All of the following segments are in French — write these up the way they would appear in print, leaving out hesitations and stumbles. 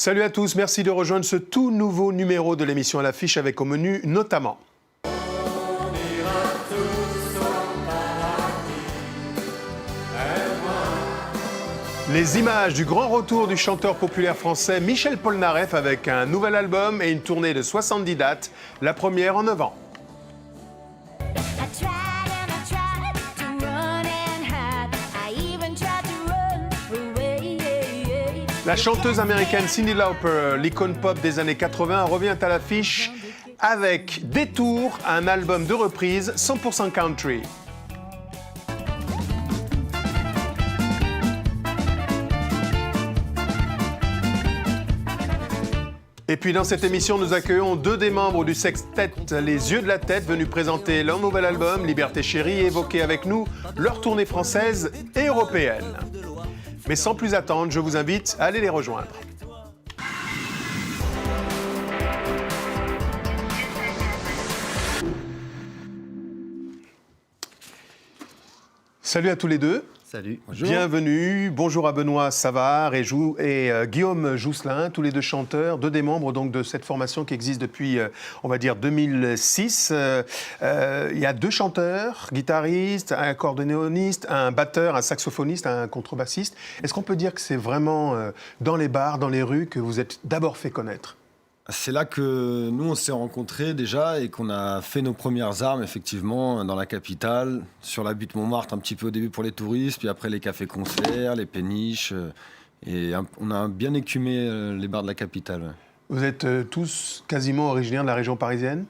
Salut à tous, merci de rejoindre ce tout nouveau numéro de l'émission à l'affiche avec au menu notamment les images du grand retour du chanteur populaire français Michel Polnareff avec un nouvel album et une tournée de 70 dates, la première en 9 ans. La chanteuse américaine Cyndi Lauper, l'icône pop des années 80, revient à l'affiche avec Détour, un album de reprise 100% country. Et puis dans cette émission, nous accueillons deux des membres du sextet Les Yeux de la Tête, venus présenter leur nouvel album, Liberté Chérie, et évoquer avec nous leur tournée française et européenne. Mais sans plus attendre, je vous invite à aller les rejoindre. Salut à tous les deux. Salut. Bonjour. Bienvenue. Bonjour à Benoît Savard et Guillaume Jousselin, tous les deux chanteurs, deux des membres donc, de cette formation qui existe depuis, on va dire, 2006. Il y a deux chanteurs, guitaristes, un accordéoniste, un batteur, un saxophoniste, un contrebassiste. Est-ce qu'on peut dire que c'est vraiment dans les bars, dans les rues que vous êtes d'abord fait connaître ? C'est là que nous, on s'est rencontrés déjà et qu'on a fait nos premières armes, effectivement, dans la capitale, sur la butte Montmartre, un petit peu au début pour les touristes, puis après les cafés-concerts, les péniches. Et on a bien écumé les bars de la capitale. Vous êtes tous quasiment originaires de la région parisienne ?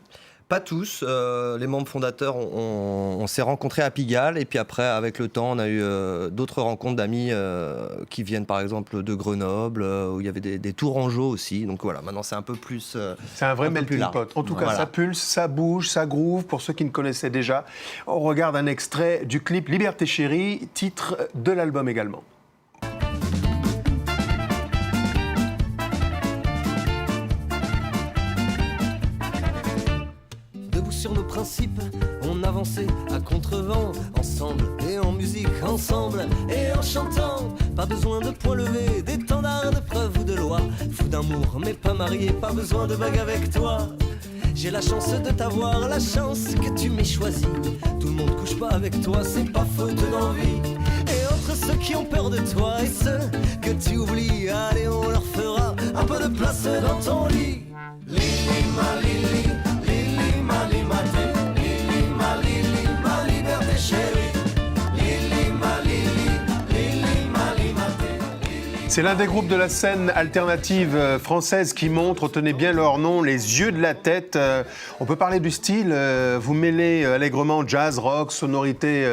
Pas tous. Les membres fondateurs, on s'est rencontrés à Pigalle. Et puis après, avec le temps, on a eu d'autres rencontres d'amis qui viennent, par exemple, de Grenoble, où il y avait des Tourangeaux aussi. Donc voilà, maintenant, c'est un peu plus c'est un vrai melting pot. En tout cas, ça pulse, ça bouge, ça groove. Pour ceux qui ne connaissaient déjà, on regarde un extrait du clip Liberté Chérie, titre de l'album également. Sur nos principes, on avançait à contre-vent, ensemble et en musique, ensemble et en chantant. Pas besoin de points levés, d'étendards, de preuves ou de loi. Fou d'amour, mais pas marié, pas besoin de bague avec toi. J'ai la chance de t'avoir, la chance que tu m'aies choisi. Tout le monde couche pas avec toi, c'est pas faute d'envie. Et entre ceux qui ont peur de toi et ceux que tu oublies, allez, on leur fera un peu de place dans ton lit. Lili, ma Lili. C'est l'un des groupes de la scène alternative française qui montre, retenez bien leur nom, Les Yeux de la Tête. On peut parler du style, vous mêlez allègrement jazz, rock, sonorité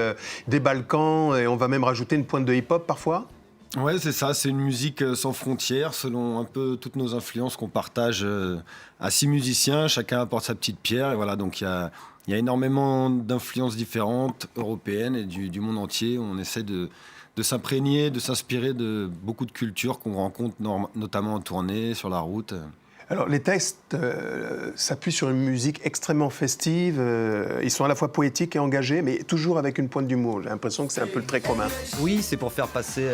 des Balkans, et on va même rajouter une pointe de hip-hop parfois ? Ouais, c'est ça, c'est une musique sans frontières, selon un peu toutes nos influences qu'on partage à 6 musiciens, chacun apporte sa petite pierre, et voilà, donc il y a énormément d'influences différentes, européennes et du monde entier. On essaie de s'imprégner, de s'inspirer de beaucoup de cultures qu'on rencontre notamment en tournée, sur la route. Alors les textes s'appuient sur une musique extrêmement festive, ils sont à la fois poétiques et engagés, mais toujours avec une pointe d'humour. J'ai l'impression que c'est un peu le trait commun. Oui, c'est pour faire passer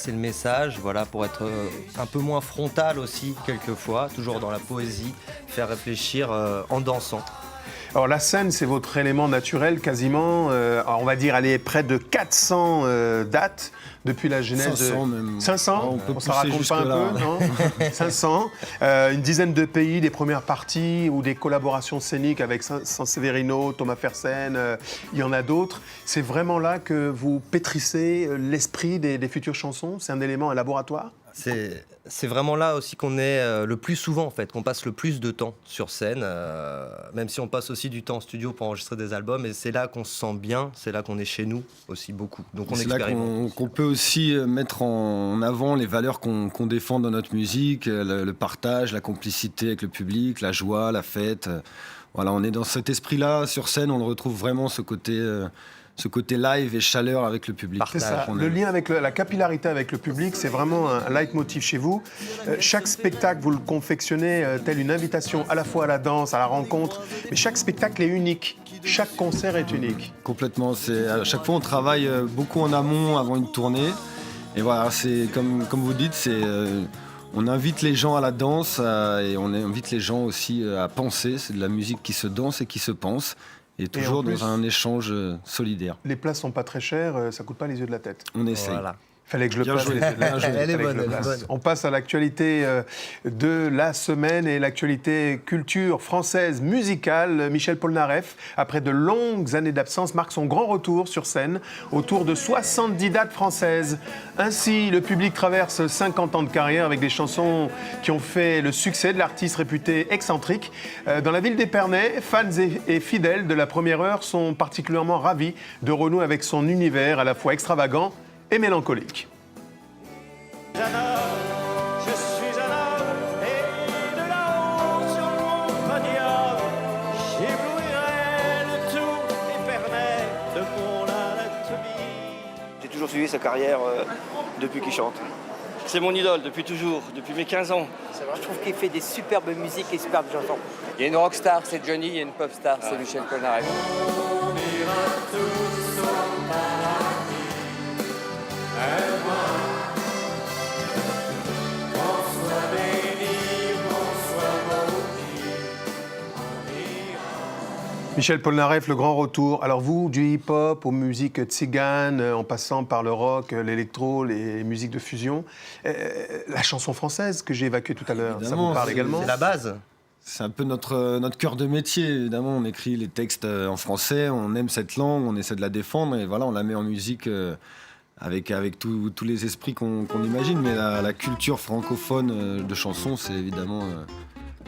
le message, voilà, pour être un peu moins frontal aussi, quelquefois, toujours dans la poésie, faire réfléchir en dansant. Alors la scène, c'est votre élément naturel quasiment. On va dire, elle est près de 400 dates depuis la genèse. 500 même. 500 on s'en raconte pas un peu, non 500. Une dizaine de pays, des premières parties ou des collaborations scéniques avec Sanseverino, Thomas Fersen, il y en a d'autres. C'est vraiment là que vous pétrissez l'esprit des futures chansons. C'est un élément, un laboratoire. C'est vraiment là aussi qu'on est le plus souvent, en fait, qu'on passe le plus de temps sur scène, même si on passe aussi du temps en studio pour enregistrer des albums, et c'est là qu'on se sent bien, c'est là qu'on est chez nous aussi beaucoup. Donc on expérimente. C'est là qu'on peut aussi mettre en avant les valeurs qu'on défend dans notre musique, le partage, la complicité avec le public, la joie, la fête. Voilà, on est dans cet esprit-là sur scène, on le retrouve vraiment, ce côté live et chaleur avec le public. C'est ça. Le lien avec la capillarité avec le public, c'est vraiment un leitmotiv chez vous. Chaque spectacle, vous le confectionnez tel une invitation à la fois à la danse, à la rencontre, mais chaque spectacle est unique. Chaque concert est unique. Complètement. À chaque fois, on travaille beaucoup en amont avant une tournée. Et voilà, c'est comme vous dites, On invite les gens à la danse et on invite les gens aussi à penser. C'est de la musique qui se danse et qui se pense. Et toujours dans un échange solidaire. Les places sont pas très chères, ça coûte pas les yeux de la tête. On essaye. Voilà. Fallait que je le Bien place. joué, bien joué. Elle est Fallait que bonne, je le elle est place. bonne. On passe à l'actualité de la semaine et l'actualité culture française musicale. Michel Polnareff, après de longues années d'absence, marque son grand retour sur scène autour de 70 dates françaises. Ainsi, le public traverse 50 ans de carrière avec des chansons qui ont fait le succès de l'artiste réputé excentrique. Dans la ville d'Épernay, fans et fidèles de la première heure sont particulièrement ravis de renouer avec son univers à la fois extravagant et mélancolique. Je suis un homme et de là-haut sur mon podium, j'éblouirai le tout Épernay de mon anatomie. J'ai toujours suivi sa carrière depuis qu'il chante. C'est mon idole depuis toujours, depuis mes 15 ans. Je trouve qu'il fait des superbes musiques et superbes chansons. Il y a une rockstar, c'est Johnny, il y a une pop star, c'est Michel Polnareff. Michel Polnareff, le grand retour. Alors vous, du hip-hop aux musiques tziganes, en passant par le rock, l'électro, les musiques de fusion, la chanson française que j'ai évacuée tout à l'heure, ça Évidemment, vous parle également? C'est la base. C'est un peu notre cœur de métier, évidemment. On écrit les textes en français, on aime cette langue, on essaie de la défendre et voilà, on la met en musique avec tous les esprits qu'on imagine. Mais la culture francophone de chansons, c'est évidemment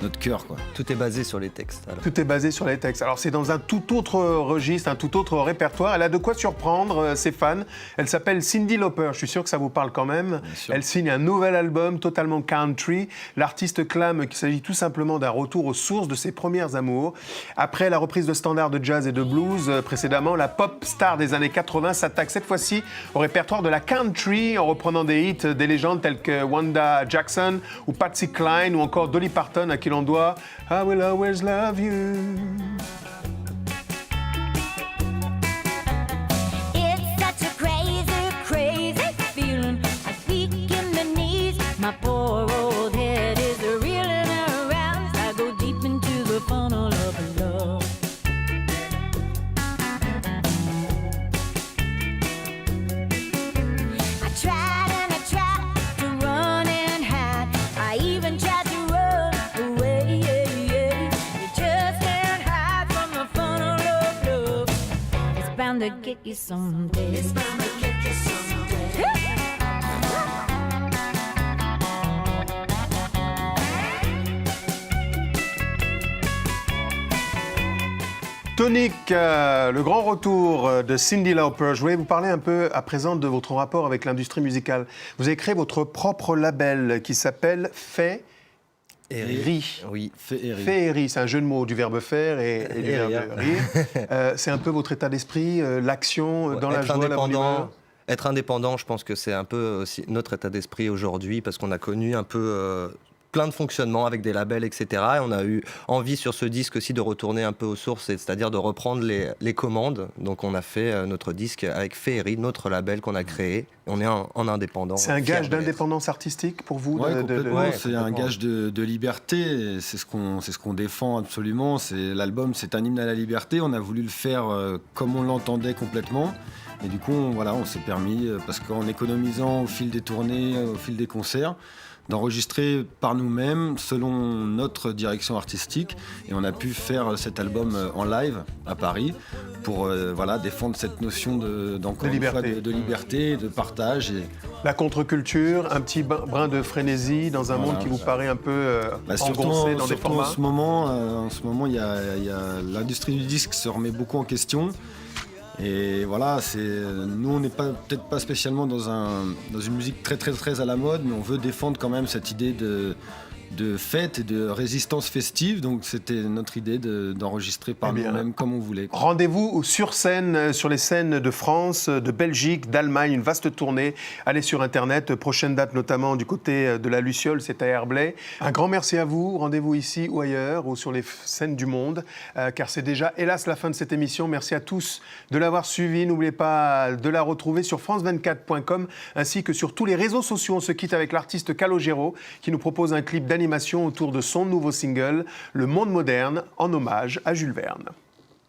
notre cœur, quoi. Tout est basé sur les textes. Alors. Tout est basé sur les textes. Alors c'est dans un tout autre registre, un tout autre répertoire. Elle a de quoi surprendre ses fans. Elle s'appelle Cyndi Lauper. Je suis sûr que ça vous parle quand même. Elle signe un nouvel album totalement country. L'artiste clame qu'il s'agit tout simplement d'un retour aux sources de ses premières amours. Après la reprise de standards de jazz et de blues précédemment, la pop star des années 80 s'attaque cette fois-ci au répertoire de la country en reprenant des hits des légendes telles que Wanda Jackson ou Patsy Cline ou encore Dolly Parton à qui l'on doit I Will Always Love You. It's such a crazy, crazy feeling. I'm weak in the knees. My poor old head is reeling around. I go deep into the funnel of love. I tried and I tried to run and hide. I even tried to run away. You just can't hide from the funnel of love. It's bound to get you someday. It's bound to get you someday. Tonic, le grand retour de Cyndi Lauper. Je voulais vous parler un peu à présent de votre rapport avec l'industrie musicale. Vous avez créé votre propre label qui s'appelle Féerie. Oui. Féerie, c'est un jeu de mots du verbe faire et du verbe rire. C'est un peu votre état d'esprit, l'action dans la joie, la bonne humeur. Être indépendant, je pense que c'est un peu aussi notre état d'esprit aujourd'hui parce qu'on a connu un peu plein de fonctionnements avec des labels, etc. Et on a eu envie sur ce disque aussi de retourner un peu aux sources, c'est-à-dire de reprendre les commandes. Donc on a fait notre disque avec Féerie, notre label qu'on a créé. On est en indépendant. C'est un gage d'indépendance artistique pour vous? Ouais, complètement. Ouais, c'est un gage de liberté. C'est ce qu'on défend absolument. L'album, c'est un hymne à la liberté. On a voulu le faire comme on l'entendait complètement. Et du coup, on s'est permis, parce qu'en économisant au fil des tournées, au fil des concerts, d'enregistrer par nous-mêmes selon notre direction artistique, et on a pu faire cet album en live à Paris pour défendre cette notion de liberté, de partage. Et la contre-culture, un petit brin de frénésie dans un monde qui vous paraît un peu engoncé dans des formats. En ce moment, l'industrie du disque se remet beaucoup en question. Et voilà, nous on n'est peut-être pas spécialement dans une musique très très très à la mode, mais on veut défendre quand même cette idée de de fête et de résistance festive. Donc c'était notre idée d'enregistrer par Eh bien, nous-mêmes comme on voulait. Rendez-vous sur scène, sur les scènes de France, de Belgique, d'Allemagne, une vaste tournée. Allez sur Internet, prochaine date notamment du côté de la Luciole, c'est à Herblay. Un grand merci à vous, rendez-vous ici ou ailleurs, ou sur les scènes du monde, car c'est déjà, hélas, la fin de cette émission. Merci à tous de l'avoir suivi. N'oubliez pas de la retrouver sur france24.com, ainsi que sur tous les réseaux sociaux. On se quitte avec l'artiste Calogero, qui nous propose un clip d'animation autour de son nouveau single, Le Monde Moderne, en hommage à Jules Verne.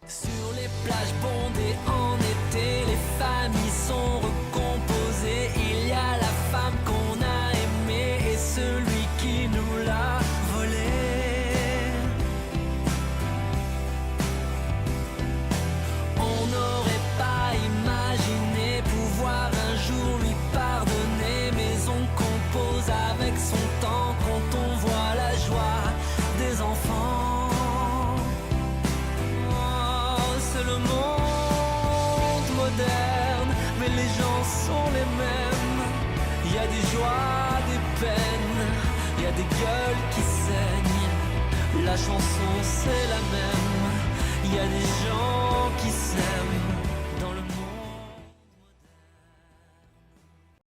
Sur les plages bondées en été, les familles sont recomposées. Il y a la femme qu'on a aimée et celui qui nous l'a volée. On n'aurait pas imaginé pouvoir un jour lui pardonner, mais on compose avec son temps quand on voit la joie des enfants. C'est le monde moderne, mais les gens sont les mêmes. Il y a des joies, des peines, il y a des gueules qui saignent. La chanson c'est la même, il y a des gens qui s'aiment.